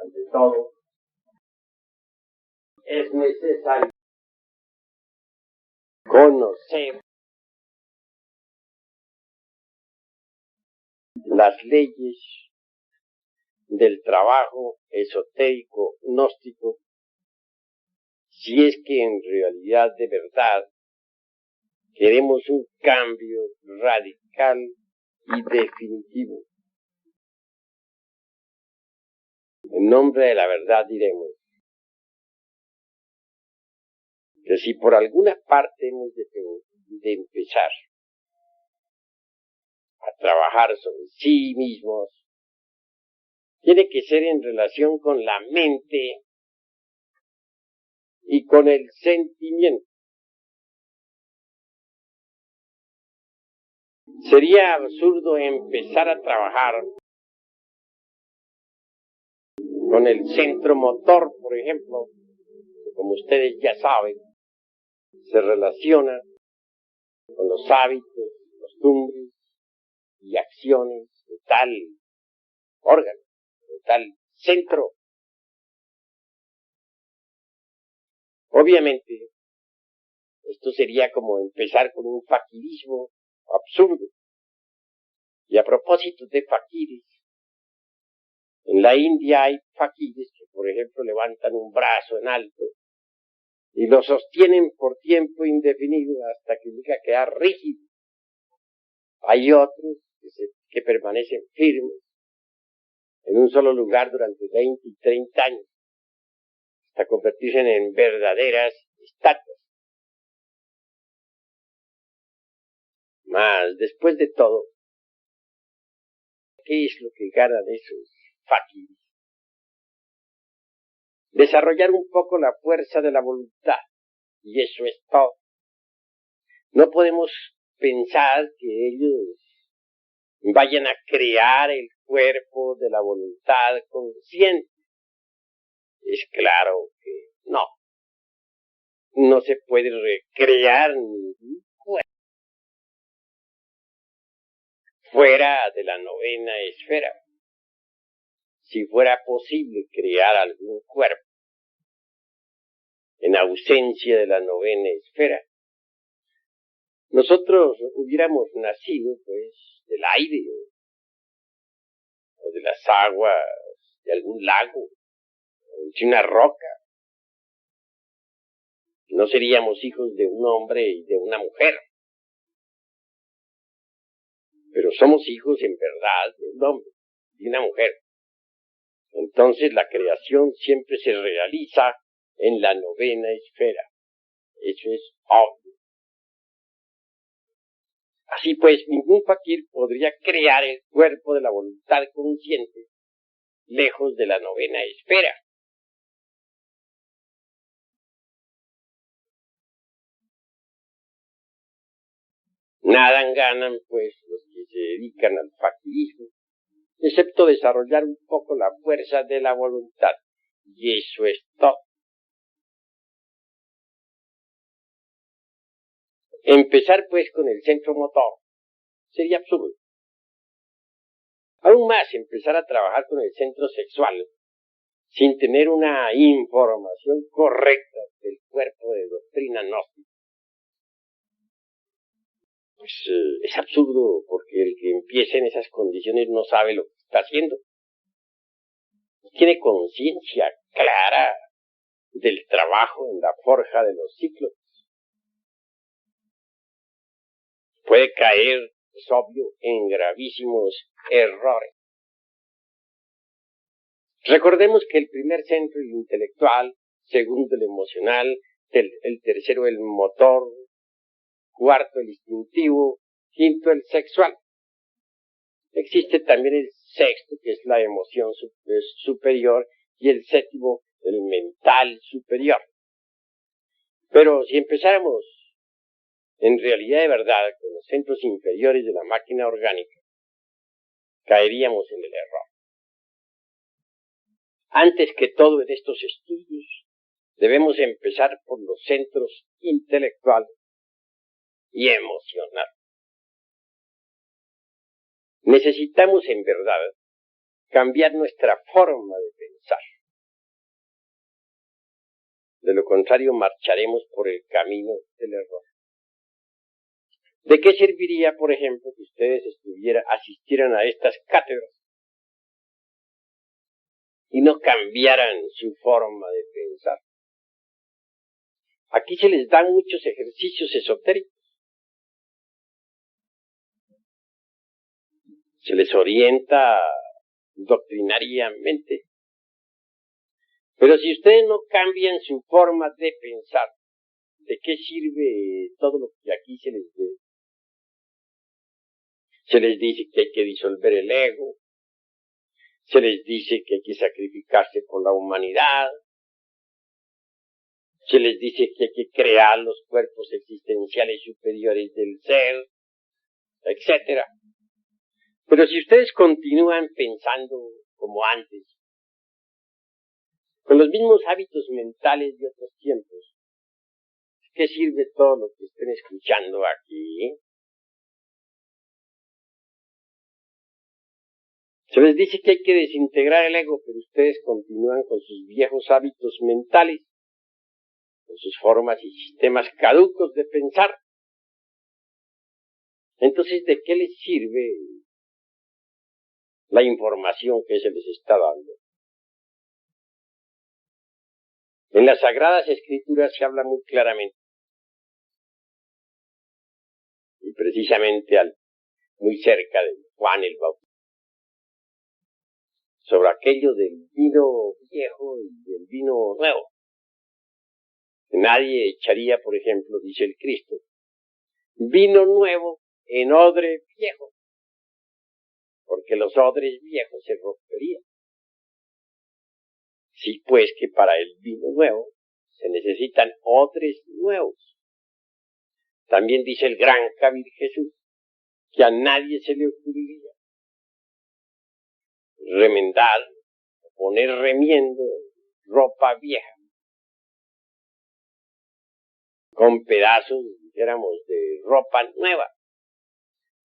ante todo, es necesario conocer las leyes del trabajo esotérico gnóstico, si es que en realidad de verdad queremos un cambio radical y definitivo. En nombre de la verdad diremos que si por alguna parte hemos de empezar a trabajar sobre sí mismos, tiene que ser en relación con la mente y con el sentimiento. Sería absurdo empezar a trabajar con el centro motor, por ejemplo, que como ustedes ya saben, se relaciona con los hábitos, costumbres y acciones de tal órgano, de tal centro. Obviamente, esto sería como empezar con un faquirismo absurdo. Y a propósito de faquires, en la India hay faquires que, por ejemplo, levantan un brazo en alto y lo sostienen por tiempo indefinido hasta que llega a quedar rígido. Hay otros que permanecen firmes en un solo lugar durante 20 y 30 años, hasta convertirse en verdaderas estatuas. Mas, después de todo, ¿qué es lo que ganan esos faquires? Desarrollar un poco la fuerza de la voluntad, y eso es todo. No podemos pensar que ellos vayan a crear el cuerpo de la voluntad consciente. Es claro que no. No se puede recrear ningún cuerpo fuera de la novena esfera. Si fuera posible crear algún cuerpo en ausencia de la novena esfera, nosotros hubiéramos nacido, pues, del aire o de las aguas de algún lago o de una roca. No seríamos hijos de un hombre y de una mujer, pero somos hijos en verdad de un hombre y de una mujer. Entonces la creación siempre se realiza en la novena esfera. Eso es obvio. Así pues, ningún fakir podría crear el cuerpo de la voluntad consciente lejos de la novena esfera. Nada ganan, pues, los que se dedican al fakirismo, excepto desarrollar un poco la fuerza de la voluntad. Y eso es todo. Empezar, pues, con el centro motor sería absurdo. Aún más, empezar a trabajar con el centro sexual sin tener una información correcta del cuerpo de doctrina gnóstica. Pues es absurdo, porque el que empiece en esas condiciones no sabe lo que está haciendo. No tiene conciencia clara del trabajo en la forja de los ciclos. Puede caer, es obvio, en gravísimos errores. Recordemos que el primer centro es el intelectual, segundo el emocional, el tercero el motor, cuarto el instintivo, quinto el sexual. Existe también el sexto, que es la emoción superior, y el séptimo, el mental superior. Pero si empezáramos en realidad de verdad con los centros inferiores de la máquina orgánica, caeríamos en el error. Antes que todo en estos estudios, debemos empezar por los centros intelectuales y emocionales. Necesitamos en verdad cambiar nuestra forma de pensar. De lo contrario, marcharemos por el camino del error. ¿De qué serviría, por ejemplo, que ustedes asistieran a estas cátedras y no cambiaran su forma de pensar? Aquí se les dan muchos ejercicios esotéricos. Se les orienta doctrinariamente. Pero si ustedes no cambian su forma de pensar, ¿de qué sirve todo lo que aquí se les dé? Se les dice que hay que disolver el ego. Se les dice que hay que sacrificarse por la humanidad. Se les dice que hay que crear los cuerpos existenciales superiores del ser, etc. Pero si ustedes continúan pensando como antes, con los mismos hábitos mentales de otros tiempos, ¿qué sirve todo lo que estén escuchando aquí? Se les dice que hay que desintegrar el ego, pero ustedes continúan con sus viejos hábitos mentales, con sus formas y sistemas caducos de pensar. Entonces, ¿de qué les sirve la información que se les está dando? En las Sagradas Escrituras se habla muy claramente, y precisamente muy cerca de Juan el Bautista, sobre aquello del vino viejo y del vino nuevo. Nadie echaría, por ejemplo, dice el Cristo, vino nuevo en odre viejo, porque los odres viejos se romperían. Sí, pues que para el vino nuevo se necesitan odres nuevos. También dice el gran Kabir Jesús que a nadie se le ocurriría remendar, poner remiendo, ropa vieja, con pedazos, dijéramos, de ropa nueva.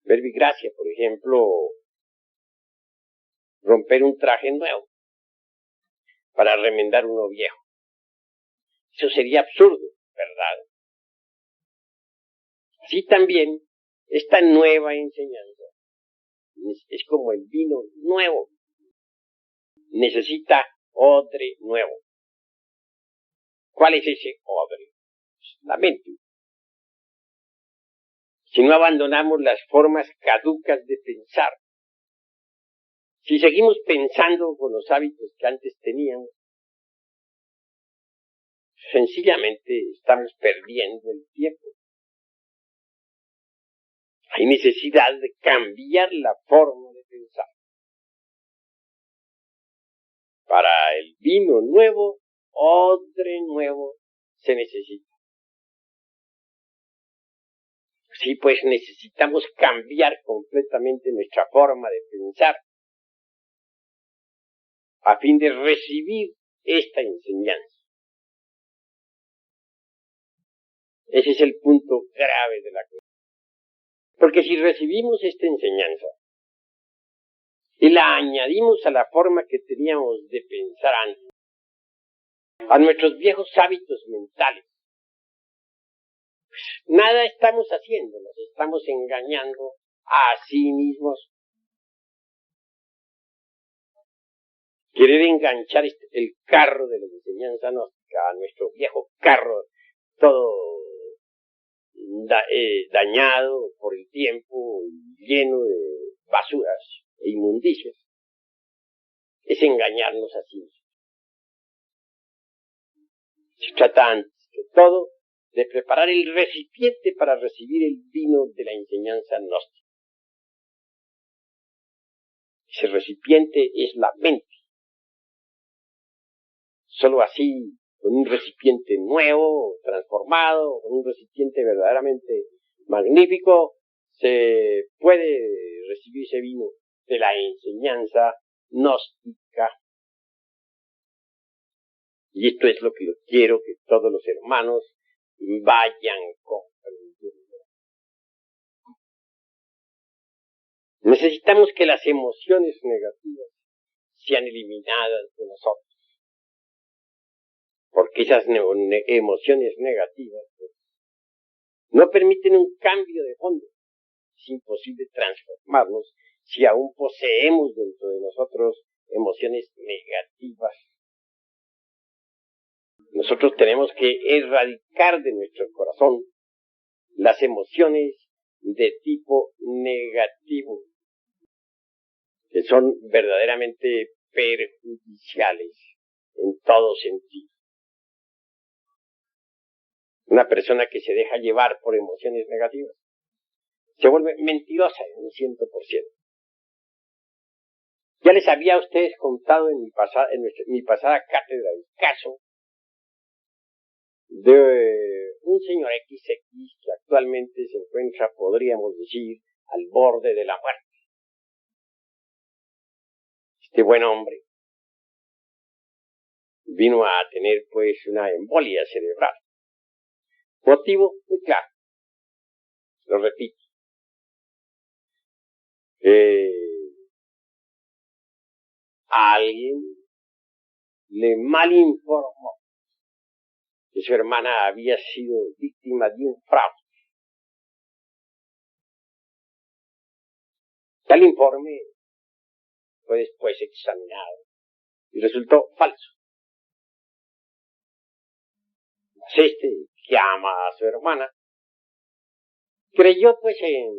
Verbigracia, por ejemplo, romper un traje nuevo para remendar uno viejo. Eso sería absurdo, ¿verdad? Así también, esta nueva enseñanza es como el vino nuevo. Necesita odre nuevo. ¿Cuál es ese odre? La mente. Si no abandonamos las formas caducas de pensar, si seguimos pensando con los hábitos que antes teníamos, sencillamente estamos perdiendo el tiempo. Hay necesidad de cambiar la forma de pensar. Para el vino nuevo, odre nuevo se necesita. Sí, pues necesitamos cambiar completamente nuestra forma de pensar a fin de recibir esta enseñanza. Ese es el punto grave de la cuestión. Porque si recibimos esta enseñanza y la añadimos a la forma que teníamos de pensar antes, a nuestros viejos hábitos mentales, pues nada estamos haciendo, nos estamos engañando a sí mismos. Querer enganchar el carro de la enseñanza gnóstica a nuestro viejo carro, todo dañado por el tiempo, lleno de basuras e inmundicias, es engañarnos a sí mismos. Se trata antes que todo de preparar el recipiente para recibir el vino de la enseñanza gnóstica. Ese recipiente es la mente. Solo así, con un recipiente nuevo, transformado, con un recipiente verdaderamente magnífico, se puede recibir ese vino de la enseñanza gnóstica. Y esto es lo que yo quiero que todos los hermanos vayan comprendiendo. Necesitamos que las emociones negativas sean eliminadas de nosotros. porque esas emociones negativas pues, no permiten un cambio de fondo. Es imposible transformarnos si aún poseemos dentro de nosotros emociones negativas. Nosotros tenemos que erradicar de nuestro corazón las emociones de tipo negativo, que son verdaderamente perjudiciales en todo sentido. Una persona que se deja llevar por emociones negativas se vuelve mentirosa en un 100%. Ya les había a ustedes contado en mi pasada cátedra el caso de un señor XX que actualmente se encuentra, podríamos decir, al borde de la muerte. Este buen hombre vino a tener pues una embolia cerebral. Motivo muy claro, lo repito, alguien le malinformó que su hermana había sido víctima de un fraude. Tal informe fue después examinado y resultó falso. Este, que ama a su hermana, creyó pues en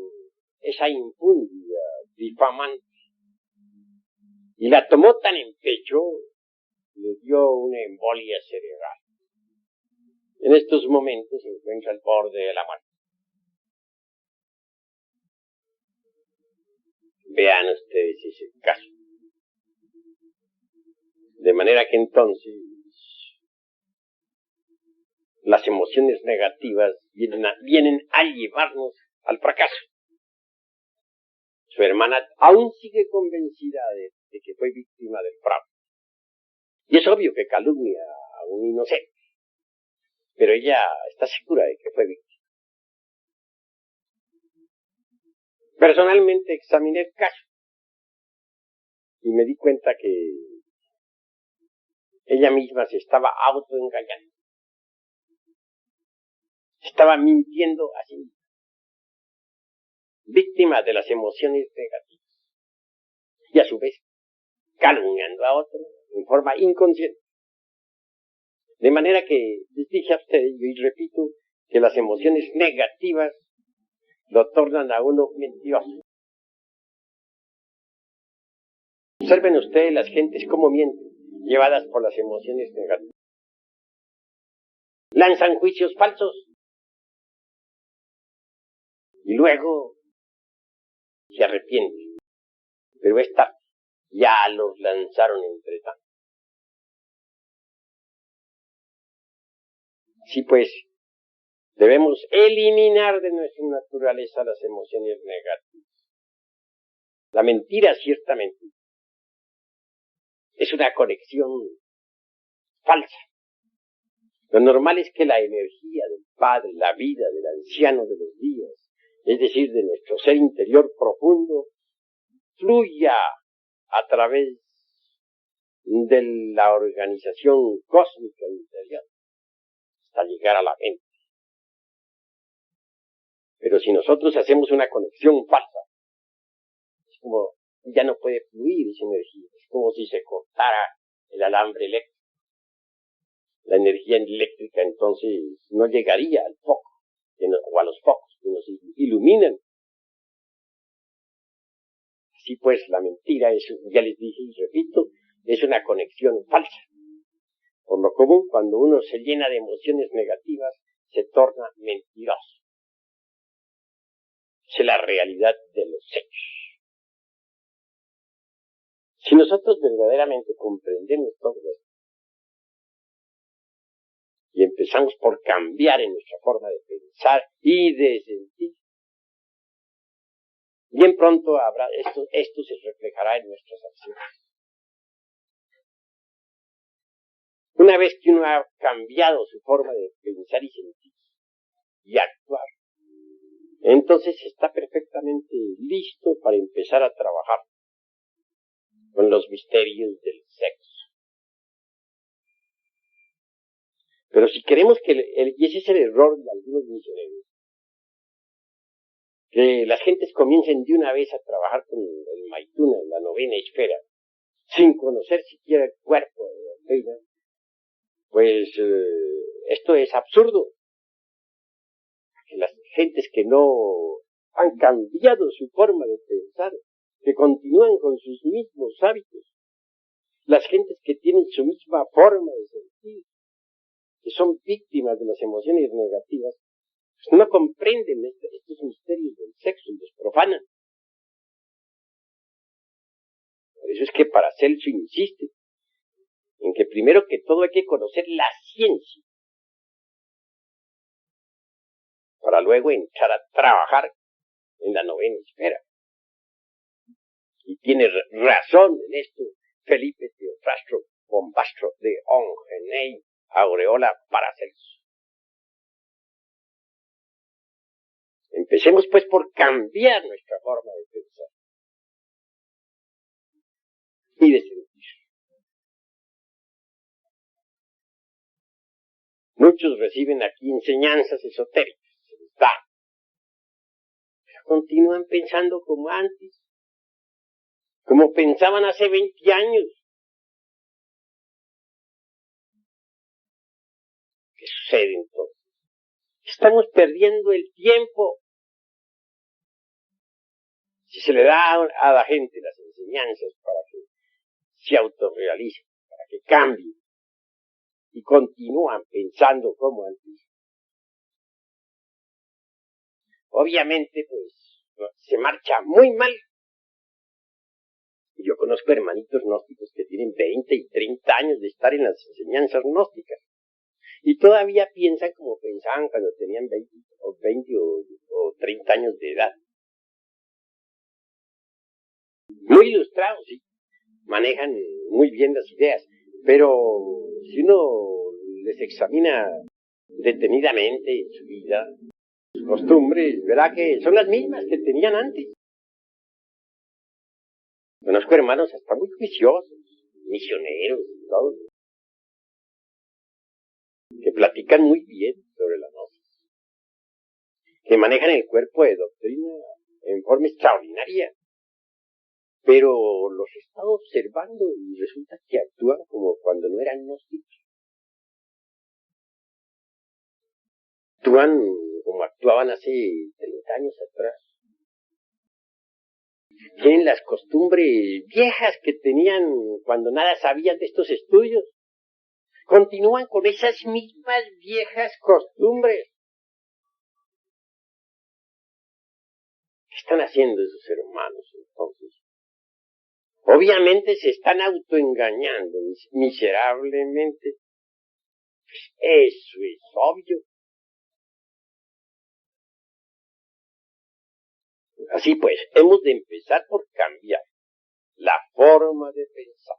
esa infundia difamante y la tomó tan en pecho, le dio una embolia cerebral. En estos momentos se encuentra al borde de la muerte. Vean ustedes ese caso. De manera que entonces las emociones negativas vienen a llevarnos al fracaso. Su hermana aún sigue convencida de que fue víctima del fraude. Y es obvio que calumnia a un inocente, pero ella está segura de que fue víctima. Personalmente examiné el caso y me di cuenta que ella misma se estaba autoengañando. Estaba mintiendo a sí misma. Víctima de las emociones negativas. Y a su vez, calumniando a otro en forma inconsciente. De manera que les dije a ustedes, y repito, que las emociones negativas lo tornan a uno mentiroso. Observen ustedes las gentes cómo mienten, llevadas por las emociones negativas. Lanzan juicios falsos y luego se arrepienten. Pero es tarde, ya los lanzaron entre tanto. Sí, pues, debemos eliminar de nuestra naturaleza las emociones negativas. La mentira, ciertamente, es una conexión falsa. Lo normal es que la energía del Padre, la vida del anciano de los días, es decir, de nuestro ser interior profundo, fluya a través de la organización cósmica interior hasta llegar a la mente. Pero si nosotros hacemos una conexión falsa, es como ya no puede fluir esa energía, es como si se cortara el alambre eléctrico. La energía eléctrica entonces no llegaría al foco, o a los focos que nos iluminan. Así pues, la mentira es, ya les dije y repito, es una conexión falsa. Por lo común, cuando uno se llena de emociones negativas, se torna mentiroso. Es la realidad de los hechos. Si nosotros verdaderamente comprendemos todo esto y empezamos por cambiar en nuestra forma de pensar y de sentir, bien pronto habrá esto se reflejará en nuestras acciones. Una vez que uno ha cambiado su forma de pensar y sentir y actuar, entonces está perfectamente listo para empezar a trabajar con los misterios del sexo. Pero si queremos que, y ese es el error de algunos misioneros, que las gentes comiencen de una vez a trabajar con el Maituna, la novena esfera, sin conocer siquiera el cuerpo de la doctrina, pues esto es absurdo. Que las gentes que no han cambiado su forma de pensar, que continúan con sus mismos hábitos, las gentes que tienen su misma forma de sentir, que son víctimas de las emociones negativas, pues no comprenden estos misterios del sexo y los profanan. Por eso es que Paracelso insiste en que primero que todo hay que conocer la ciencia, para luego entrar a trabajar en la novena esfera. Y tiene razón en esto Felipe Teofrastro Bombastro de Ongenay Aureola Paracelso. Empecemos pues por cambiar nuestra forma de pensar y de sentir. Muchos reciben aquí enseñanzas esotéricas, se les da, pero continúan pensando como antes, como pensaban hace 20 años. ¿Qué sucede entonces? Estamos perdiendo el tiempo. Si se le da a la gente las enseñanzas para que se autorrealicen, para que cambien, y continúan pensando como antes, obviamente pues se marcha muy mal. Yo conozco hermanitos gnósticos que tienen 20 y 30 años de estar en las enseñanzas gnósticas y todavía piensan como pensaban cuando tenían 20 o 30 años de edad. Muy ilustrados, sí, manejan muy bien las ideas, pero si uno les examina detenidamente su vida, sus costumbres, verá que son las mismas que tenían antes. Conozco hermanos hasta muy juiciosos, misioneros y todo, que platican muy bien sobre la gnosis, que manejan el cuerpo de doctrina en forma extraordinaria, pero los he estado observando y resulta que actúan como cuando no eran gnósticos. Actúan como actuaban hace 30 años atrás. Tienen las costumbres viejas que tenían cuando nada sabían de estos estudios. Continúan con esas mismas viejas costumbres. ¿Qué están haciendo esos hermanos entonces? Obviamente se están autoengañando miserablemente. Eso es obvio. Así pues, hemos de empezar por cambiar la forma de pensar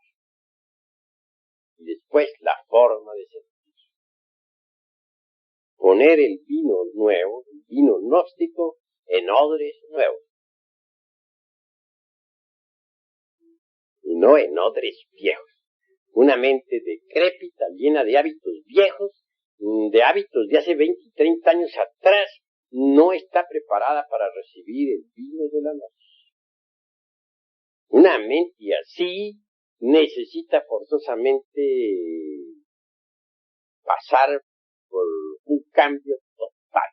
y después la forma de sentir. Poner el vino nuevo, el vino gnóstico, en odres nuevos y no en odres viejos. Una mente decrépita, llena de hábitos viejos, de hábitos de hace 20 y 30 años atrás, no está preparada para recibir el vino de la noche. Una mente así necesita forzosamente pasar por un cambio total.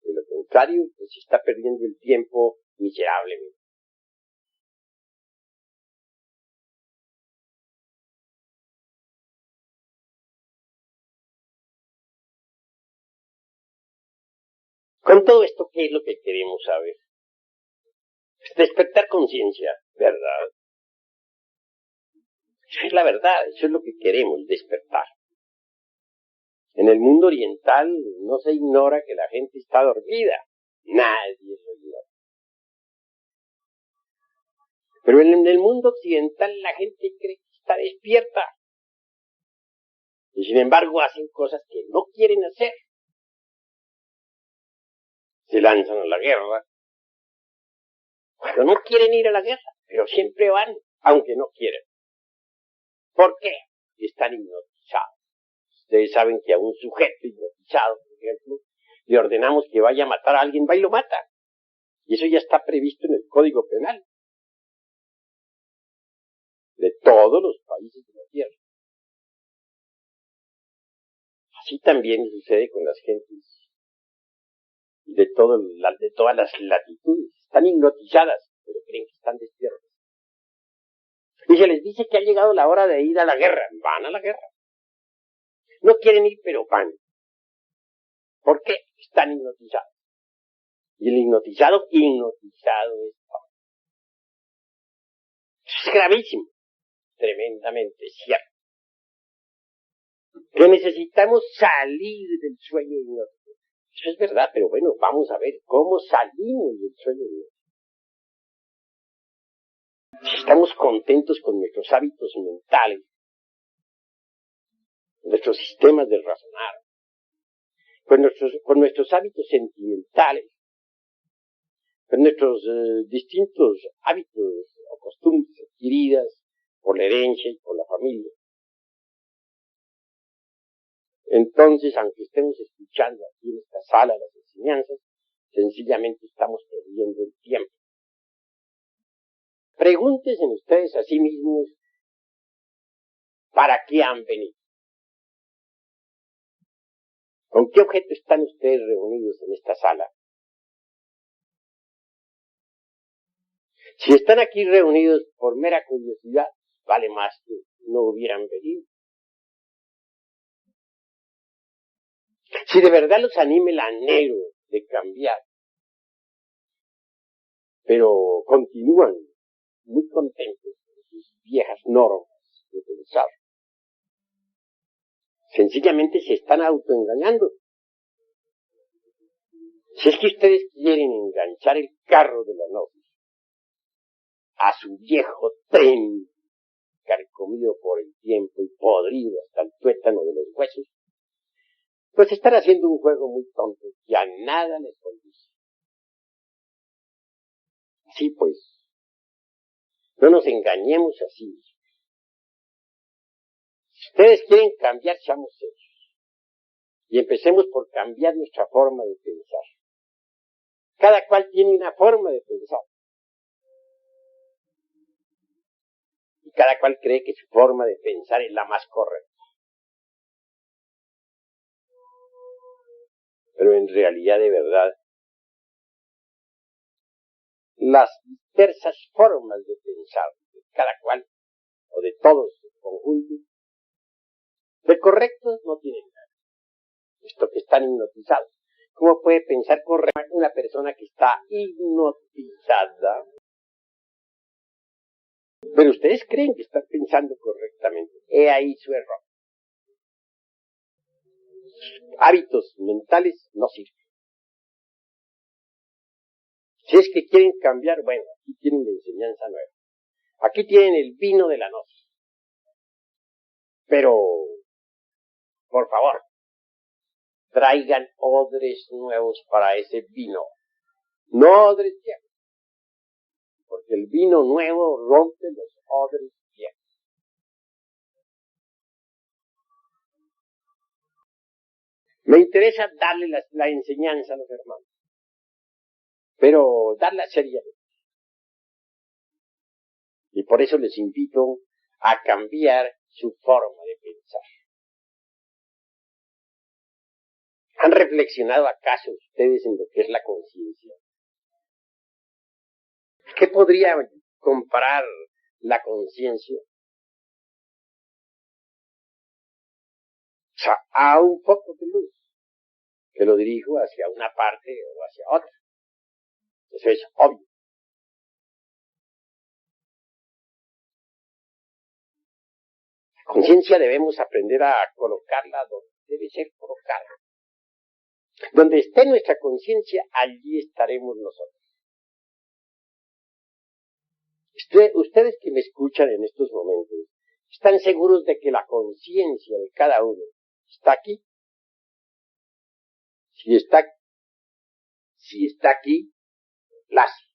De lo contrario, pues se está perdiendo el tiempo miserablemente. Con todo esto, ¿qué es lo que queremos saber? Despertar conciencia, ¿verdad? Eso es la verdad, eso es lo que queremos, despertar. En el mundo oriental no se ignora que la gente está dormida, nadie lo ignora. Pero en el mundo occidental la gente cree que está despierta. Y sin embargo hacen cosas que no quieren hacer. Se lanzan a la guerra. Bueno, no quieren ir a la guerra, pero siempre van, aunque no quieren. ¿Por qué? Están hipnotizados. Ustedes saben que a un sujeto hipnotizado, por ejemplo, le ordenamos que vaya a matar a alguien, va y lo mata. Y eso ya está previsto en el Código Penal de todos los países de la Tierra. Así también sucede con las gentes de todas las latitudes. Están hipnotizadas, pero creen que están despiertas. Y se les dice que ha llegado la hora de ir a la guerra. Van a la guerra. No quieren ir, pero van. ¿Por qué? Están hipnotizados. Y el hipnotizado está. Eso es gravísimo. Tremendamente cierto. Que necesitamos salir del sueño hipnótico. Eso es verdad, pero bueno, vamos a ver cómo salimos del sueño hipnótico. Si estamos contentos con nuestros hábitos mentales, nuestros sistemas de razonar, con nuestros hábitos sentimentales, con nuestros distintos hábitos o costumbres adquiridas por la herencia y por la familia. Entonces, aunque estemos escuchando aquí en esta sala las enseñanzas, sencillamente estamos perdiendo el tiempo. Pregúntense ustedes a sí mismos, ¿para qué han venido? ¿Con qué objeto están ustedes reunidos en esta sala? Si están aquí reunidos por mera curiosidad, vale más que no hubieran venido. Si de verdad los anime el anhelo de cambiar, pero continúan muy contentos con sus viejas normas de pensar, sencillamente se están autoengañando. Si es que ustedes quieren enganchar el carro de la novia a su viejo tren carcomido por el tiempo y podrido hasta el tuétano de los huesos, pues están haciendo un juego muy tonto que a nada les conduce. Sí, pues, no nos engañemos así. Si ustedes quieren cambiar, seamos serios. Y empecemos por cambiar nuestra forma de pensar. Cada cual tiene una forma de pensar. Y cada cual cree que su forma de pensar es la más correcta. Pero en realidad, de verdad, las diversas formas de pensar de cada cual, o de todos en conjunto, de correctos no tienen nada. Esto que están hipnotizados. ¿Cómo puede pensar correctamente una persona que está hipnotizada? Pero ustedes creen que están pensando correctamente. He ahí su error. Hábitos mentales no sirven. Si es que quieren cambiar, bueno, aquí tienen la enseñanza nueva. Aquí tienen el vino de la noche. Pero, por favor, traigan odres nuevos para ese vino. No odres viejos. Porque el vino nuevo rompe los odres viejos. Me interesa darle la enseñanza a los hermanos. Pero darla seriamente. Y por eso les invito a cambiar su forma de pensar. ¿Han reflexionado acaso ustedes en lo que es la conciencia? ¿Qué podría comparar la conciencia? O sea, a un foco de luz que lo dirijo hacia una parte o hacia otra. Eso es obvio. La conciencia debemos aprender a colocarla donde debe ser colocada. Donde esté nuestra conciencia, allí estaremos nosotros. Ustedes que me escuchan en estos momentos, ¿están seguros de que la conciencia de cada uno está aquí? Si está aquí, la hace.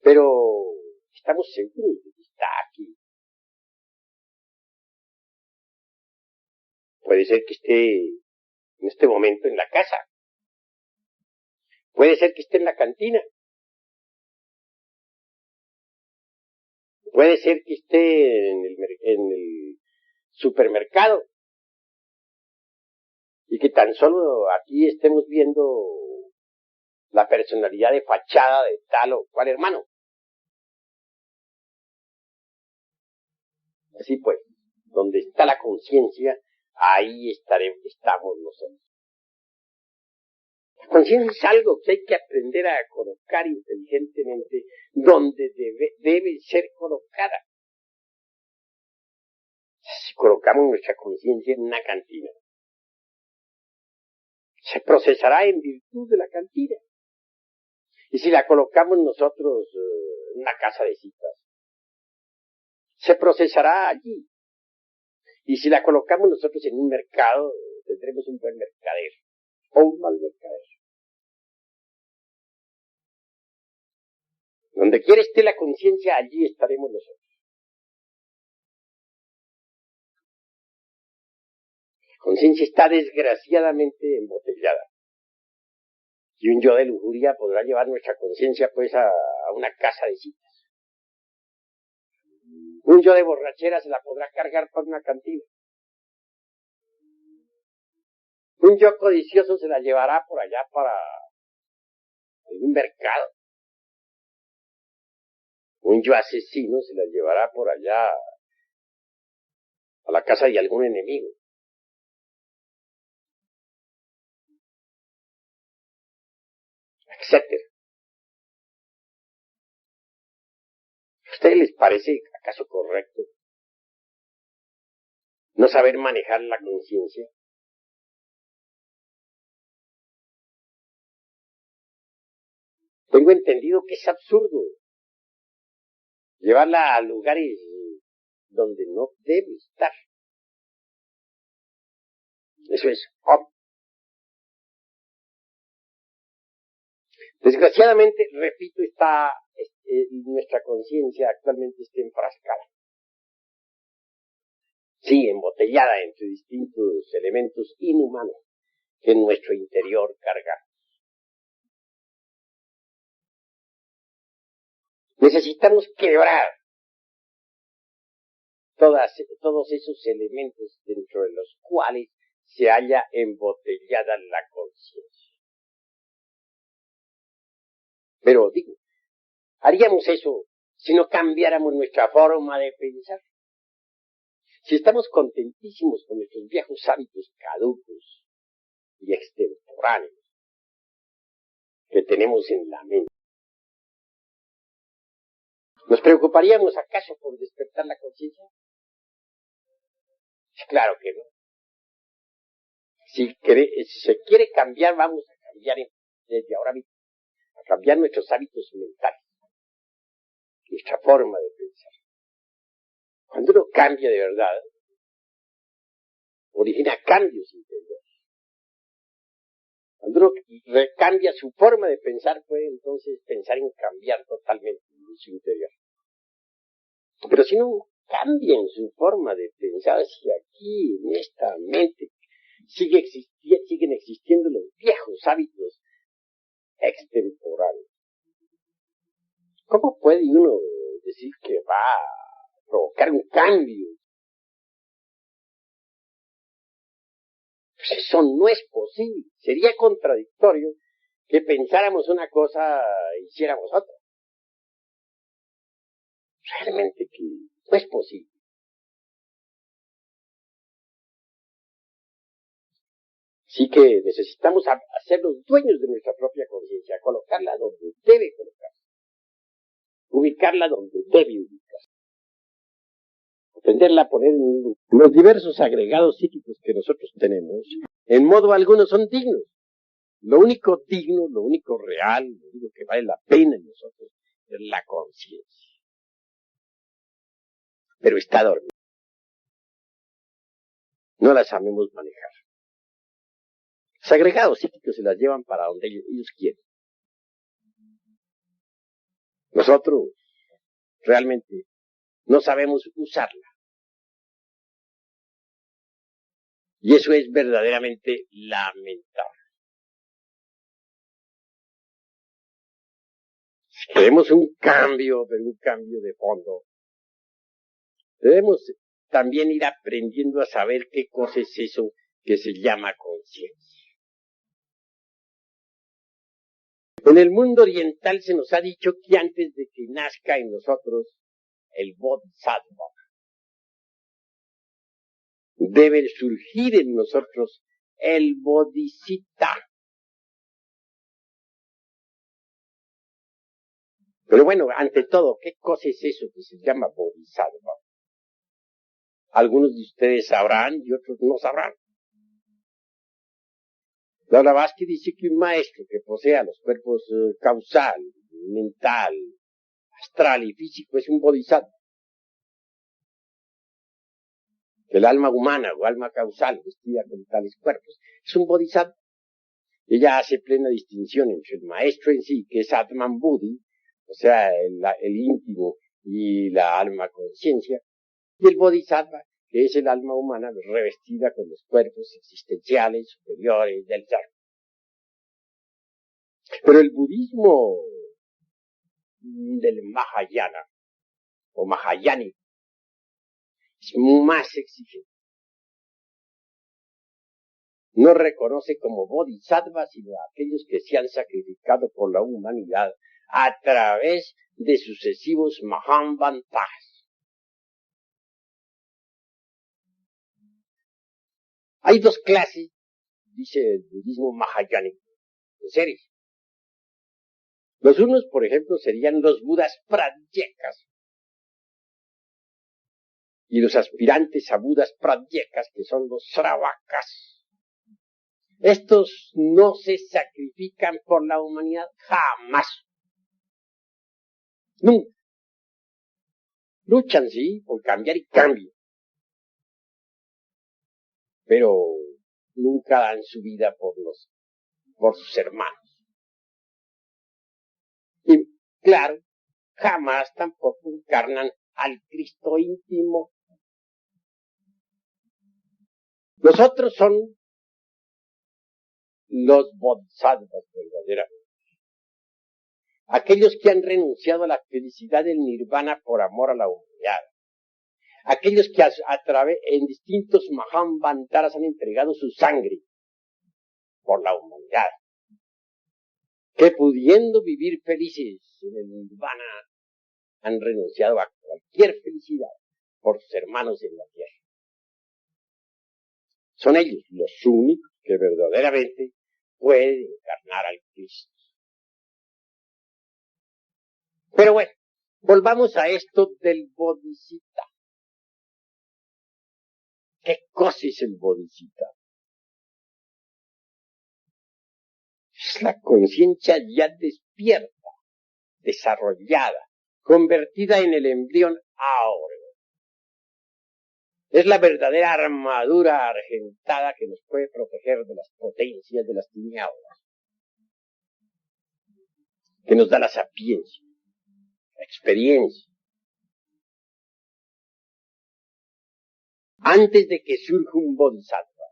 Pero estamos seguros de que está aquí. Puede ser que esté en este momento en la casa. Puede ser que esté en la cantina. Puede ser que esté en el supermercado. Y que tan solo aquí estemos viendo la personalidad de fachada de tal o cual hermano. Así pues, donde está la conciencia, ahí estamos nosotros. La conciencia es algo que hay que aprender a colocar inteligentemente donde debe ser colocada. Si colocamos nuestra conciencia en una cantina, se procesará en virtud de la cantina. Y si la colocamos nosotros en una casa de citas, se procesará allí. Y si la colocamos nosotros en un mercado, tendremos un buen mercader o un mal mercader. Donde quiera esté la conciencia, allí estaremos nosotros. La conciencia está desgraciadamente embotellada. Y un yo de lujuria podrá llevar nuestra conciencia pues a una casa de citas. Un yo de borrachera se la podrá cargar por una cantina. Un yo codicioso se la llevará por allá para un mercado. Un yo asesino se la llevará por allá a la casa de algún enemigo. Etcétera. ¿A ustedes les parece acaso correcto no saber manejar la conciencia? Tengo entendido que es absurdo llevarla a lugares donde no debe estar. Eso es obvio. Desgraciadamente, repito, nuestra conciencia actualmente está enfrascada. Sí, embotellada entre distintos elementos inhumanos que en nuestro interior cargamos. Necesitamos quebrar todos esos elementos dentro de los cuales se halla embotellada la conciencia. Pero digo, haríamos eso si no cambiáramos nuestra forma de pensar. Si estamos contentísimos con nuestros viejos hábitos caducos y extemporáneos que tenemos en la mente, ¿nos preocuparíamos acaso por despertar la conciencia? Claro que no. Si se quiere cambiar, vamos a cambiar desde ahora mismo, a cambiar nuestros hábitos mentales, nuestra forma de pensar. Cuando uno cambia de verdad, origina cambios interiores. Cuando uno cambia su forma de pensar, puede entonces pensar en cambiar totalmente su interior. Pero si no cambian su forma de pensar, si aquí en esta mente siguen existiendo los viejos hábitos extemporáneos, ¿cómo puede uno decir que va a provocar un cambio? Pues eso no es posible. Sería contradictorio que pensáramos una cosa e hiciéramos otra. Realmente que no es posible. Así que necesitamos ser los dueños de nuestra propia conciencia, colocarla donde debe colocarse, ubicarla donde debe ubicarse, aprenderla a poner en los diversos agregados psíquicos que nosotros tenemos. En modo alguno son dignos. Lo único digno, lo único real, lo único que vale la pena en nosotros es la conciencia. Pero está dormida. No la sabemos manejar. Los agregados psíquicos se las llevan para donde ellos quieren. Nosotros realmente no sabemos usarla. Y eso es verdaderamente lamentable. Si queremos un cambio, pero un cambio de fondo, debemos también ir aprendiendo a saber qué cosa es eso que se llama conciencia. En el mundo oriental se nos ha dicho que antes de que nazca en nosotros el Bodhisattva, debe surgir en nosotros el Bodhisattva. Pero bueno, ante todo, ¿qué cosa es eso que se llama Bodhisattva? Algunos de ustedes sabrán y otros no sabrán. La Blavatsky dice que un maestro que posea los cuerpos causal, mental, astral y físico es un Bodhisattva. El alma humana o alma causal vestida con tales cuerpos es un Bodhisattva. Ella hace plena distinción entre el maestro en sí, que es Atman Buddhi, o sea, el íntimo y la alma conciencia, y el Bodhisattva, que es el alma humana revestida con los cuerpos existenciales superiores del ser. Pero el budismo del Mahayana, o Mahayani, es más exigente. No reconoce como bodhisattva sino a aquellos que se han sacrificado por la humanidad a través de sucesivos Mahamvantas. Hay dos clases, dice el budismo mahayánico, de seres. Los unos, por ejemplo, serían los budas pradyekas y los aspirantes a budas pradyekas, que son los sravakas. Estos no se sacrifican por la humanidad jamás. Nunca. Luchan, sí, por cambiar y cambio. Pero nunca dan su vida por sus hermanos. Y claro, jamás tampoco encarnan al Cristo íntimo. Los otros son los bodhisattvas verdaderamente. Aquellos que han renunciado a la felicidad del nirvana por amor a la humanidad. Aquellos que en distintos Mahamvantaras han entregado su sangre por la humanidad. Que pudiendo vivir felices en el nirvana han renunciado a cualquier felicidad por sus hermanos en la tierra. Son ellos los únicos que verdaderamente pueden encarnar al Cristo. Pero bueno, volvamos a esto del Bodhisattva. ¿Qué cosa es el Bodhisattva? Es la conciencia ya despierta, desarrollada, convertida en el embrión áureo. Es la verdadera armadura argentada que nos puede proteger de las potencias de las tinieblas, que nos da la sapiencia, la experiencia. Antes de que surja un bodhisattva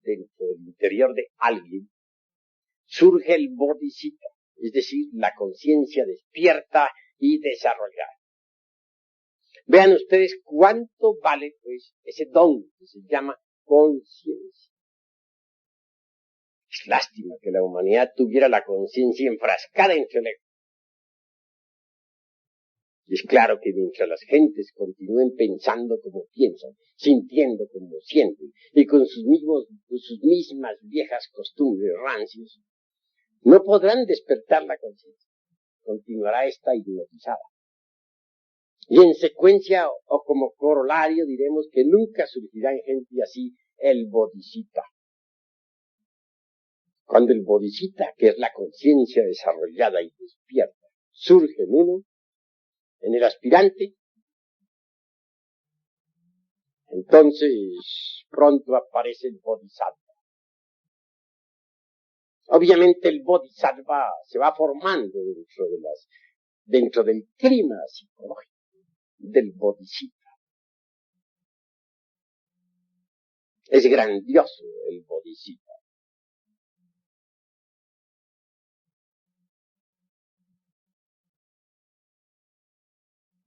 dentro del interior de alguien, surge el bodhisattva, es decir, la conciencia despierta y desarrollada. Vean ustedes cuánto vale, pues, ese don que se llama conciencia. Es lástima que la humanidad tuviera la conciencia enfrascada en su ego. Y es claro que mientras las gentes continúen pensando como piensan, sintiendo como sienten, y con sus mismas viejas costumbres rancias, no podrán despertar la conciencia. Continuará esta hipnotizada. Y en secuencia o como corolario diremos que nunca surgirá en gente así el bodhisattva. Cuando el bodhisattva, que es la conciencia desarrollada y despierta, surge en uno, en el aspirante, entonces pronto aparece el bodhisattva. Obviamente el bodhisattva se va formando dentro del clima psicológico del bodhisattva. Es grandioso el Bodhisattva.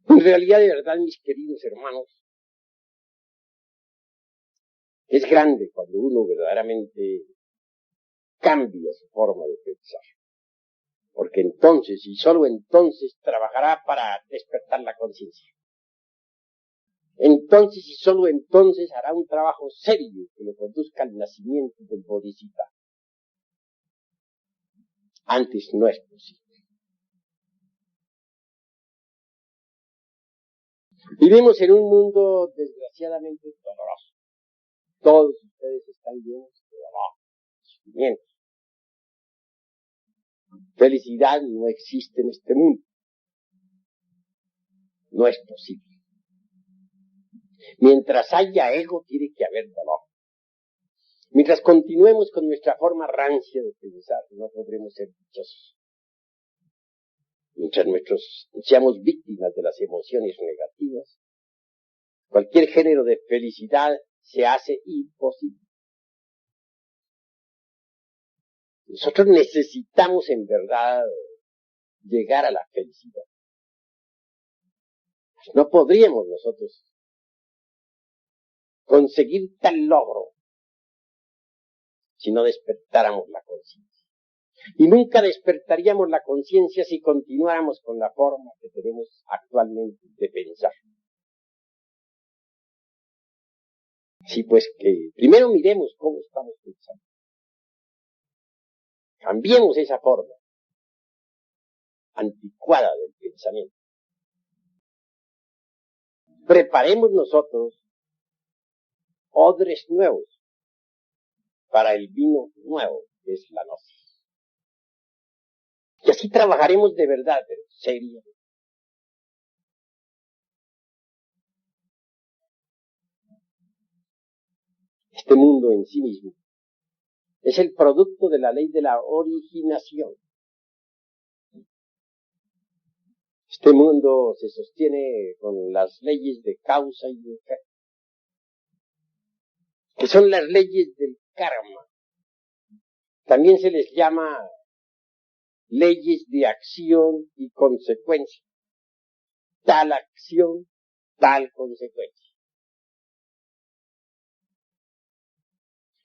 En realidad, de verdad, mis queridos hermanos, es grande cuando uno verdaderamente cambia su forma de pensar. Porque entonces, y solo entonces, trabajará para despertar la conciencia. Entonces, y solo entonces, hará un trabajo serio que lo conduzca al nacimiento del Bodhisattva. Antes no es posible. Vivimos en un mundo desgraciadamente doloroso. Todos ustedes están llenos de dolor, de sufrimiento. Felicidad no existe en este mundo. No es posible. Mientras haya ego, tiene que haber dolor. Mientras continuemos con nuestra forma rancia de pensar, no podremos ser dichosos. Mientras seamos víctimas de las emociones negativas, cualquier género de felicidad se hace imposible. Nosotros necesitamos en verdad llegar a la felicidad. No podríamos nosotros conseguir tal logro si no despertáramos la conciencia. Y nunca despertaríamos la conciencia si continuáramos con la forma que tenemos actualmente de pensar. Sí, pues que primero miremos cómo estamos pensando. Cambiemos esa forma anticuada del pensamiento. Preparemos nosotros odres nuevos para el vino nuevo, que es la gnosis. Y así trabajaremos de verdad, pero serio. Este mundo en sí mismo es el producto de la ley de la originación. Este mundo se sostiene con las leyes de causa y de efecto, que son las leyes del karma. También se les llama leyes de acción y consecuencia. Tal acción, tal consecuencia.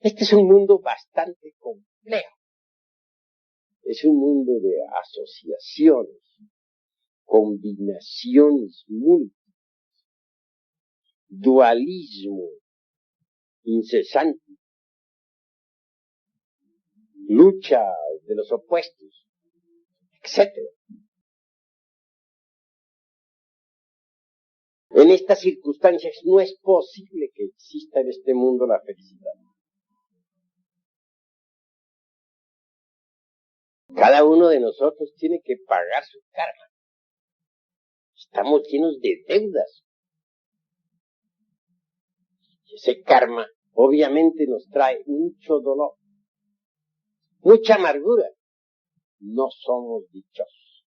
Este es un mundo bastante complejo. Es un mundo de asociaciones, combinaciones múltiples, dualismo incesante, lucha de los opuestos, etc. En estas circunstancias no es posible que exista en este mundo la felicidad. Cada uno de nosotros tiene que pagar su karma. Estamos llenos de deudas. Y ese karma obviamente nos trae mucho dolor, mucha amargura. No somos dichosos.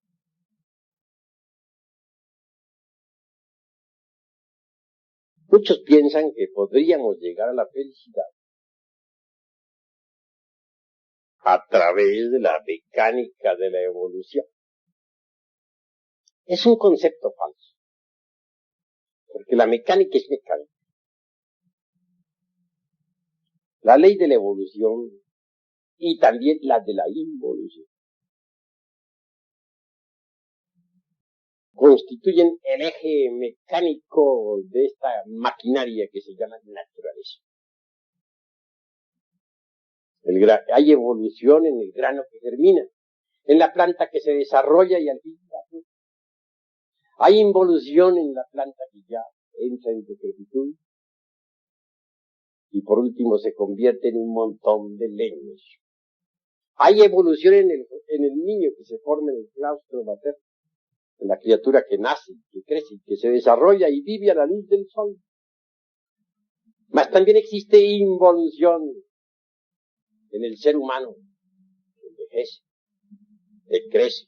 Muchos piensan que podríamos llegar a la felicidad a través de la mecánica de la evolución. Es un concepto falso, porque la mecánica es mecánica. La ley de la evolución y también la de la involución constituyen el eje mecánico de esta maquinaria que se llama naturaleza. Hay evolución en el grano que germina, en la planta que se desarrolla y al fin da fruto. Hay involución en la planta que ya entra en decrepitud y por último se convierte en un montón de leños. Hay evolución en el niño que se forma en el claustro materno, en la criatura que nace, que crece, que se desarrolla y vive a la luz del sol. Mas también existe involución en el ser humano, que envejece, que crece,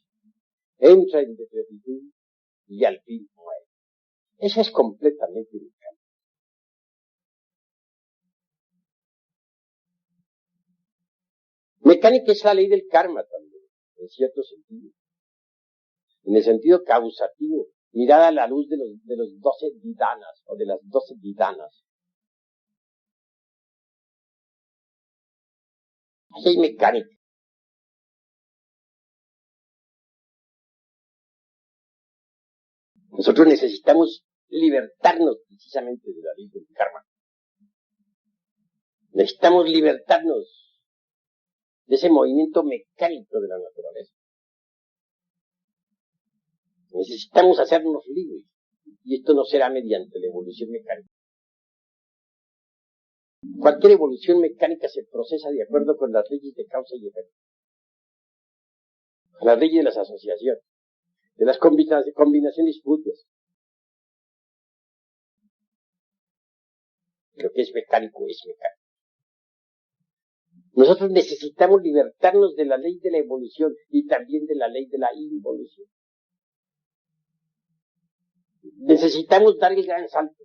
entra en decrepitud y al fin muere. Eso es completamente mecánico. Mecánica es la ley del karma también, en cierto sentido. En el sentido causativo, mirada a la luz de los 12 vidanas, o de las 12 vidanas. Así hay mecánica. Nosotros necesitamos libertarnos precisamente de la ley del karma. Necesitamos libertarnos de ese movimiento mecánico de la naturaleza. Necesitamos hacernos libres. Y esto no será mediante la evolución mecánica. Cualquier evolución mecánica se procesa de acuerdo con las leyes de causa y efecto. Las leyes de las asociaciones, de las combinaciones mutuas. Lo que es mecánico es mecánico. Nosotros necesitamos libertarnos de la ley de la evolución y también de la ley de la involución. Necesitamos dar el gran salto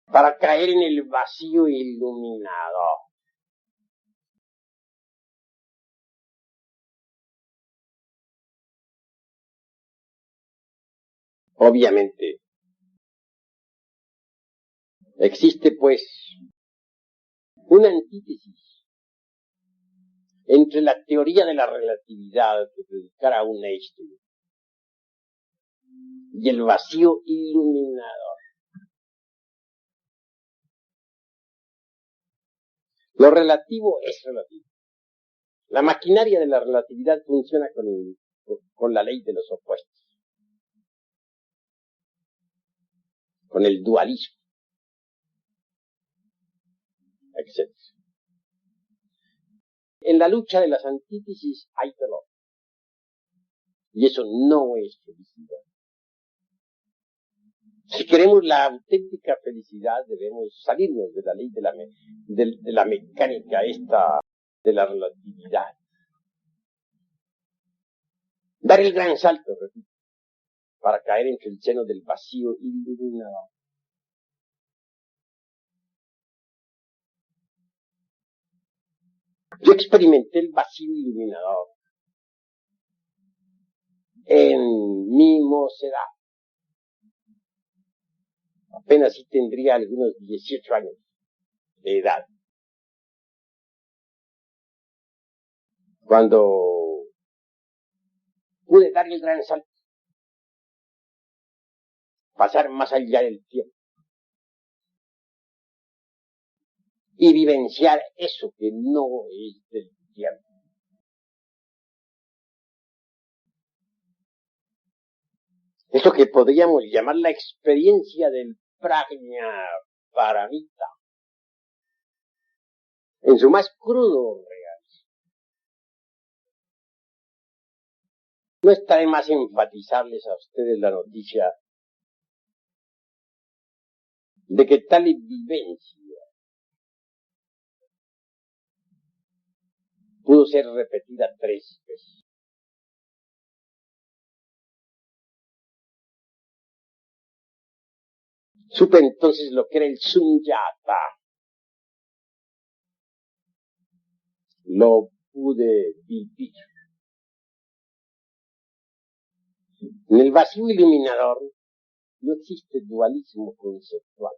para caer en el vacío iluminado. Obviamente, existe pues una antítesis entre la teoría de la relatividad que predicara un Einstein y el vacío iluminador. Lo relativo es relativo. La maquinaria de la relatividad funciona con la ley de los opuestos, con el dualismo, etc. En la lucha de las antítesis hay dolor. Y eso no es felicidad. Si queremos la auténtica felicidad, debemos salirnos de la ley de la mecánica esta, de la relatividad. Dar el gran salto, repito, para caer entre el seno del vacío iluminado. Yo experimenté el vacío iluminador en mi mocedad. Apenas sí tendría algunos 18 años de edad. Cuando pude dar el gran salto, pasar más allá del tiempo y vivenciar eso que no es del tiempo. Eso que podríamos llamar la experiencia del prajna paramita, en su más crudo real. No está de más enfatizarles a ustedes la noticia de que tal vivencia pudo ser repetida 3 veces. Supe entonces lo que era el sunyata. Lo pude vivir. En el vacío iluminador no existe dualismo conceptual.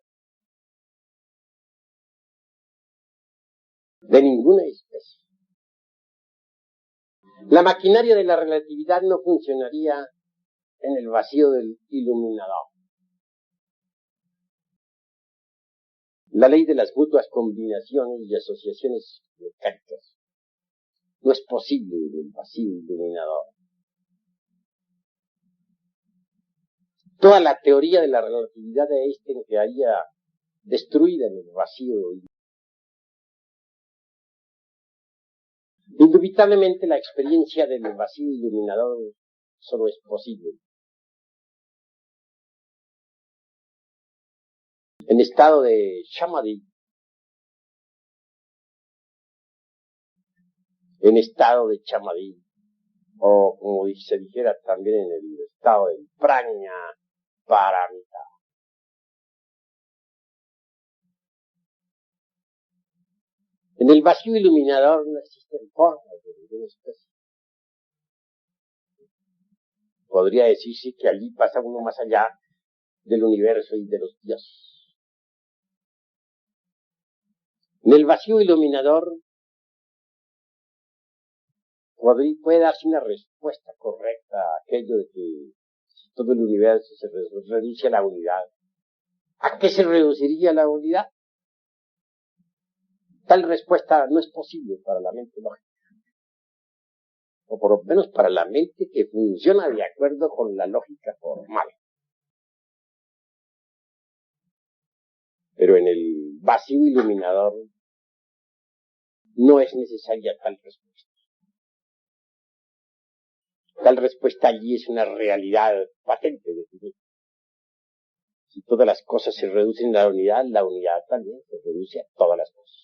De ninguna especie. La maquinaria de la relatividad no funcionaría en el vacío del iluminador. La ley de las mutuas combinaciones y asociaciones mecánicas no es posible en el vacío iluminador. Toda la teoría de la relatividad de Einstein quedaría destruida en el vacío. Indubitablemente la experiencia del vacío iluminador solo es posible en estado de samadhi, o como se dijera también en el estado del prajna paramita. En el vacío iluminador no existen formas de ninguna especie. Podría decirse que allí pasa uno más allá del universo y de los dioses. En el vacío iluminador puede darse una respuesta correcta a aquello de que si todo el universo se reduce a la unidad. ¿A qué se reduciría la unidad? Tal respuesta no es posible para la mente lógica, o por lo menos para la mente que funciona de acuerdo con la lógica formal. Pero en el vacío iluminador no es necesaria tal respuesta. Tal respuesta allí es una realidad patente definida. Si todas las cosas se reducen a la unidad también se reduce a todas las cosas.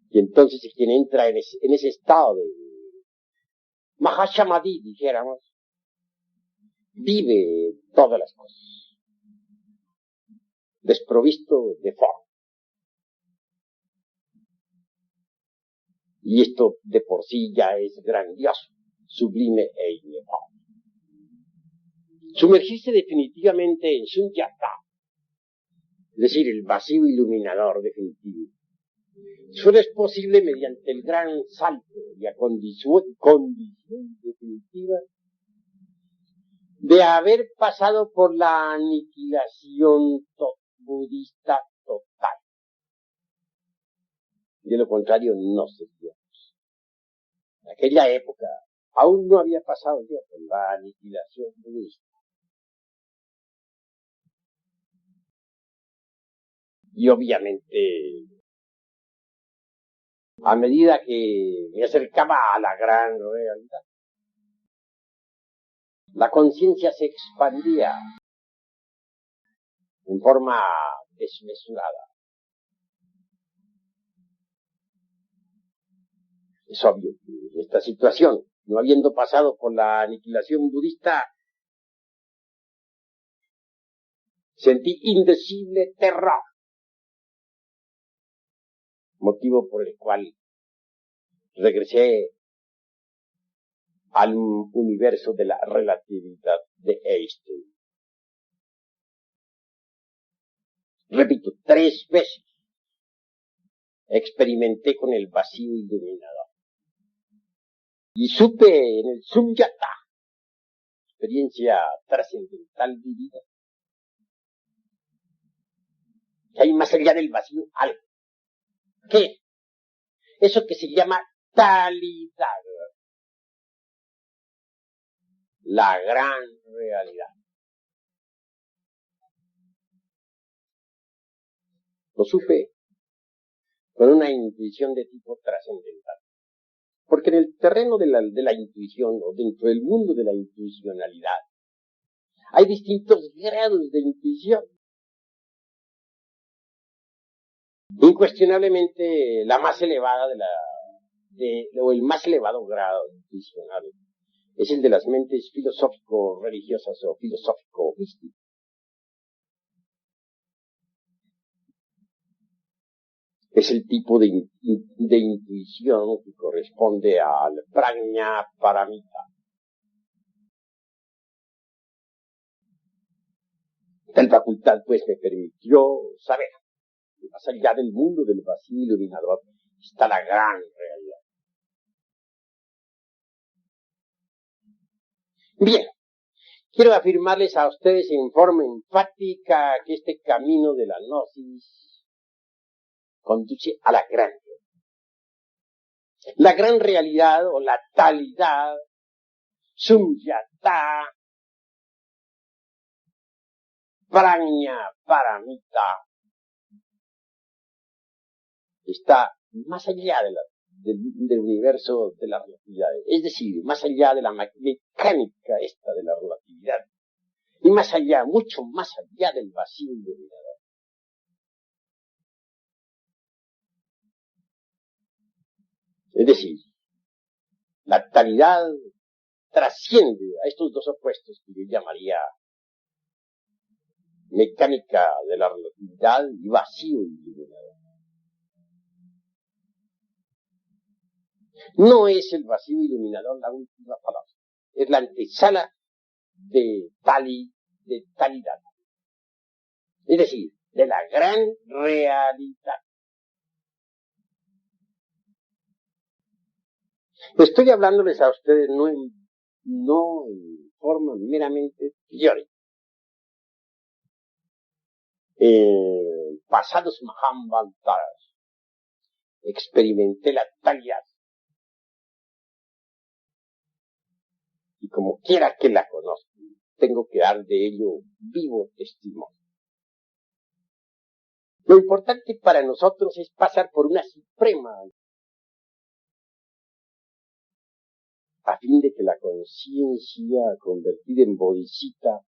Y entonces quien entra en ese estado de Mahasamadhi, dijéramos, vive todas las cosas, desprovisto de forma. Y esto de por sí ya es grandioso, sublime e inefable. Sumergirse definitivamente en Sunyata, es decir, el vacío iluminador definitivo, solo es posible mediante el gran salto y la condición definitiva de haber pasado por la aniquilación budista total. De lo contrario, no seríamos. En aquella época aún no había pasado yo por la aniquilación budista. Y obviamente, a medida que me acercaba a la gran realidad, la conciencia se expandía en forma desmesurada. Es obvio que en esta situación, no habiendo pasado por la aniquilación budista, sentí indecible terror, motivo por el cual regresé al universo de la relatividad de Einstein. Repito, 3 veces experimenté con el vacío iluminador. Y supe en el Sunyata, experiencia trascendental vivida, que hay más allá del vacío algo. ¿Qué? Eso que se llama talidad. La gran realidad. Lo supe con una intuición de tipo trascendental. Porque en el terreno de la intuición, o dentro del mundo de la intuicionalidad, hay distintos grados de intuición. Incuestionablemente, la más elevada o el más elevado grado intuicional es el de las mentes filosófico-religiosas o filosófico-místicas. Es el tipo de intuición que corresponde al prajna paramita. Tal facultad, pues, me permitió saber que más allá del mundo del vacío iluminador está la gran realidad. Bien, quiero afirmarles a ustedes en forma enfática que este camino de la gnosis conduce a la gran realidad. La gran realidad o la talidad, Sunyata, prajna paramita, está más allá del universo de la relatividad, es decir, más allá de la mecánica esta de la relatividad, y más allá, mucho más allá del vacío iluminador. Es decir, la talidad trasciende a estos dos opuestos que yo llamaría mecánica de la relatividad y vacío iluminador. No es el vacío iluminador la última palabra, es la antesala de talidad. Es decir, de la gran realidad. Estoy hablándoles a ustedes no en forma meramente teórica. Pasados Mahambaltaras, experimenté la talidad. Y como quiera que la conozca, tengo que dar de ello vivo testimonio. Lo importante para nosotros es pasar por una suprema, a fin de que la conciencia convertida en bodhisattva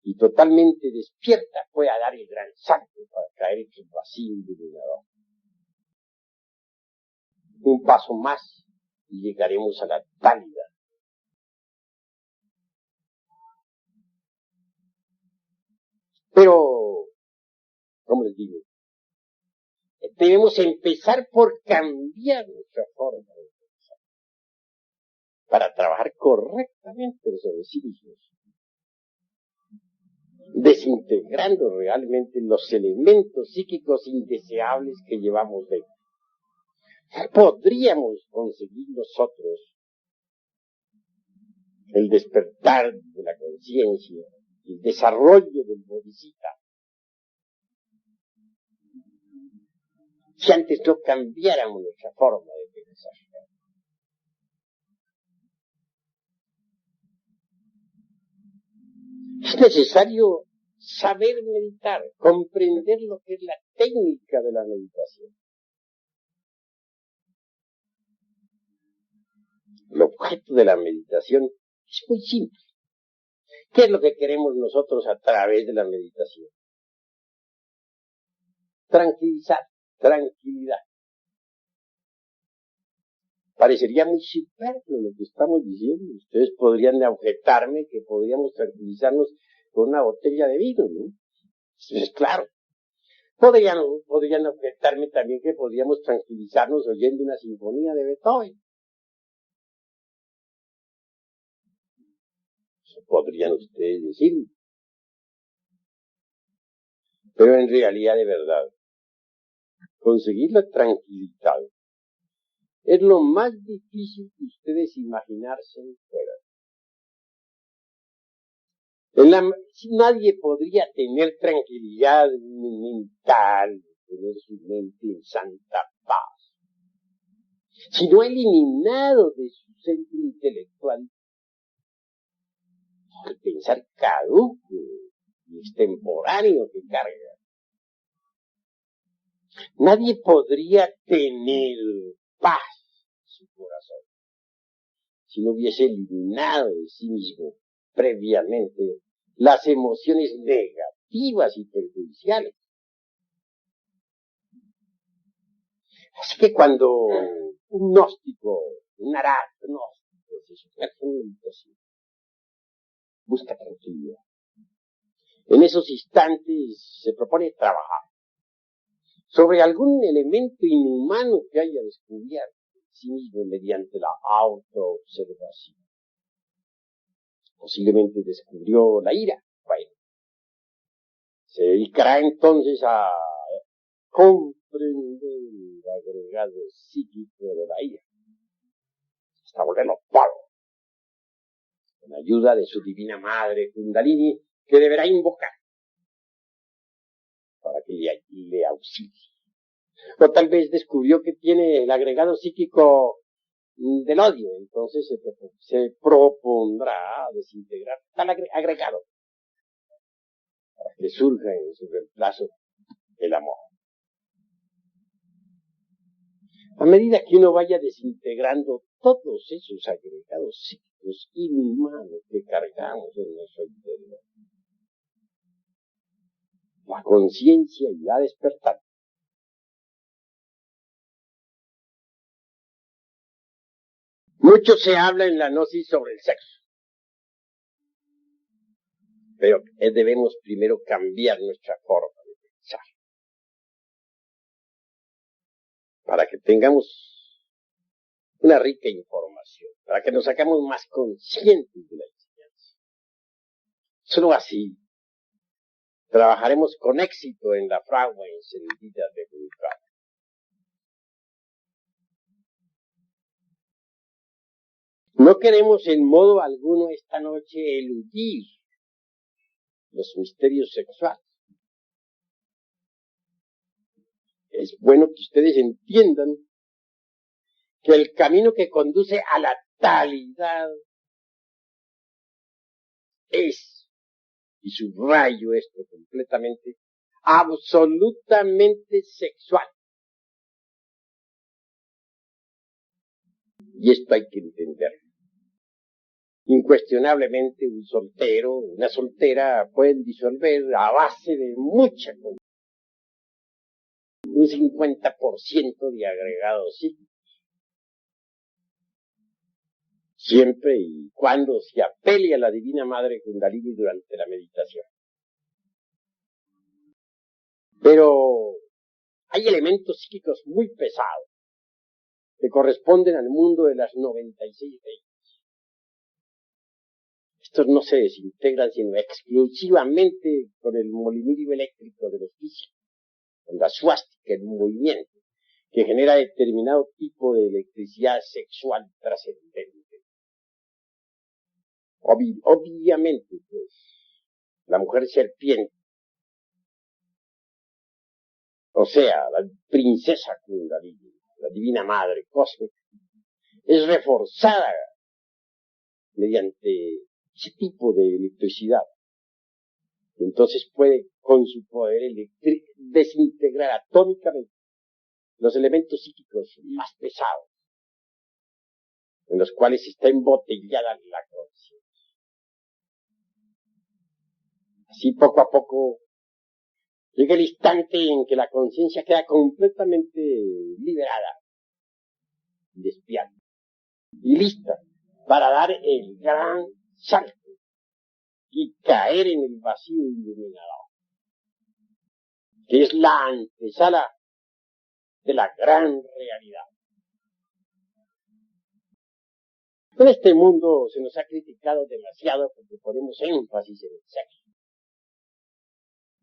y totalmente despierta pueda dar el gran salto para caer en el vacío iluminador. Un paso más y llegaremos a la talidad. Pero, como les digo, debemos empezar por cambiar nuestra forma de pensar para trabajar correctamente sobre sí mismos, desintegrando realmente los elementos psíquicos indeseables que llevamos dentro. Podríamos conseguir nosotros el despertar de la conciencia, el desarrollo del bodhisattva, si antes no cambiáramos nuestra forma de pensar. Es necesario saber meditar, comprender lo que es la técnica de la meditación. El objeto de la meditación es muy simple. ¿Qué es lo que queremos nosotros a través de la meditación? Tranquilidad. Parecería muy superfluo lo que estamos diciendo. Ustedes podrían objetarme que podríamos tranquilizarnos con una botella de vino, ¿no? Es claro. Podrían objetarme también que podríamos tranquilizarnos oyendo una sinfonía de Beethoven. Eso podrían ustedes decirme. Pero en realidad, de verdad, conseguir la tranquilidad es lo más difícil que ustedes imaginarse puedan. Nadie podría tener tranquilidad mental, tener su mente en santa paz, si no ha eliminado de su centro intelectual el pensar caduco y extemporáneo que carga. Nadie podría tener paz en su corazón si no hubiese eliminado de sí mismo previamente las emociones negativas y perjudiciales. Así que cuando un gnóstico, un arhat gnóstico, se sumerge en meditación, busca tranquilidad. En esos instantes se propone trabajar sobre algún elemento inhumano que haya descubierto en sí mismo mediante la autoobservación. Posiblemente descubrió la ira. Bueno, se dedicará entonces a comprender el agregado psíquico de la ira, hasta volverlo polvo, con ayuda de su divina madre Kundalini, que deberá invocar para que le auxilie. O tal vez descubrió que tiene el agregado psíquico del odio, entonces se propondrá desintegrar tal agregado para que surja en su reemplazo el amor. A medida que uno vaya desintegrando todos esos agregados psíquicos inhumanos que cargamos en nuestro interior, la conciencia irá despertando. Mucho se habla en la gnosis sobre el sexo, pero debemos primero cambiar nuestra forma de pensar para que tengamos una rica información, para que nos hagamos más conscientes de la enseñanza. Solo así trabajaremos con éxito en la fragua encendida de voluntad. No queremos en modo alguno esta noche eludir los misterios sexuales. Es bueno que ustedes entiendan que el camino que conduce a la talidad es, y subrayo esto completamente, absolutamente sexual. Y esto hay que entenderlo. Incuestionablemente un soltero, una soltera pueden disolver a base de mucha cosa. Un 50% de agregados psíquicos. Siempre y cuando se apele a la Divina Madre Kundalini durante la meditación. Pero hay elementos psíquicos muy pesados que corresponden al mundo de las 96 leyes. Estos no se desintegran sino exclusivamente con el molinillo eléctrico de los físicos, con la suástica, el movimiento, que genera determinado tipo de electricidad sexual trascendente. Obviamente, pues, la mujer serpiente, o sea, la princesa Kundalini, la divina madre cósmica, es reforzada mediante ese tipo de electricidad. Entonces puede, con su poder eléctrico, desintegrar atómicamente los elementos psíquicos más pesados, en los cuales está embotellada la conciencia. Así poco a poco llega el instante en que la conciencia queda completamente liberada, despierta y lista para dar el gran salto y caer en el vacío iluminado, que es la antesala de la gran realidad. En este mundo se nos ha criticado demasiado porque ponemos énfasis en el sexo.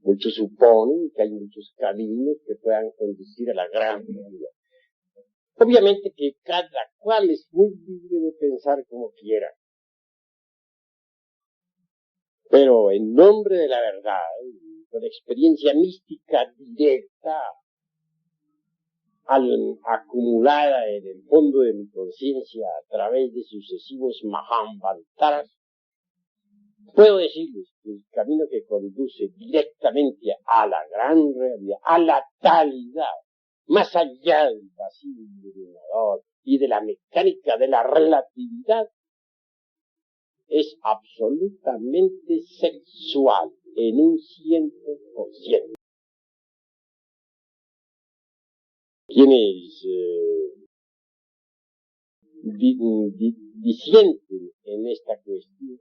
Muchos suponen que hay muchos caminos que puedan conducir a la gran realidad. Obviamente que cada cual es muy libre de pensar como quiera. Pero en nombre de la verdad, con experiencia mística directa, acumulada en el fondo de mi conciencia a través de sucesivos Mahamvantaras, puedo decirles que el camino que conduce directamente a la gran realidad, a la talidad, más allá del vacío iluminador y de la mecánica de la relatividad, es absolutamente sexual en un 100%. Quienes disienten en esta cuestión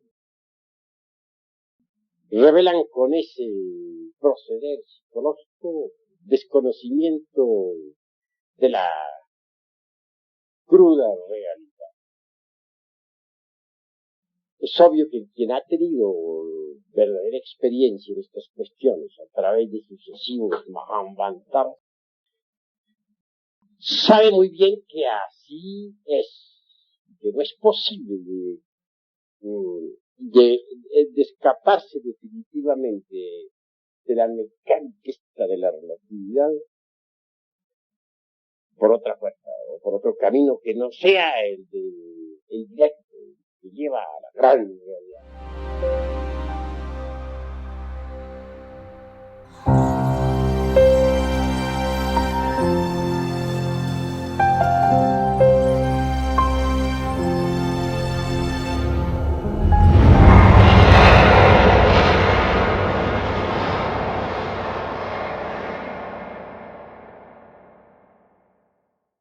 revelan con ese proceder psicológico desconocimiento de la cruda realidad. Es obvio que quien ha tenido verdadera experiencia en estas cuestiones a través de sucesivos Mahamvantaras sabe muy bien que así es, que no es posible de escaparse definitivamente de la mecánica esta de la relatividad por otra puerta o por otro camino que no sea el directo que lleva a la gran realidad.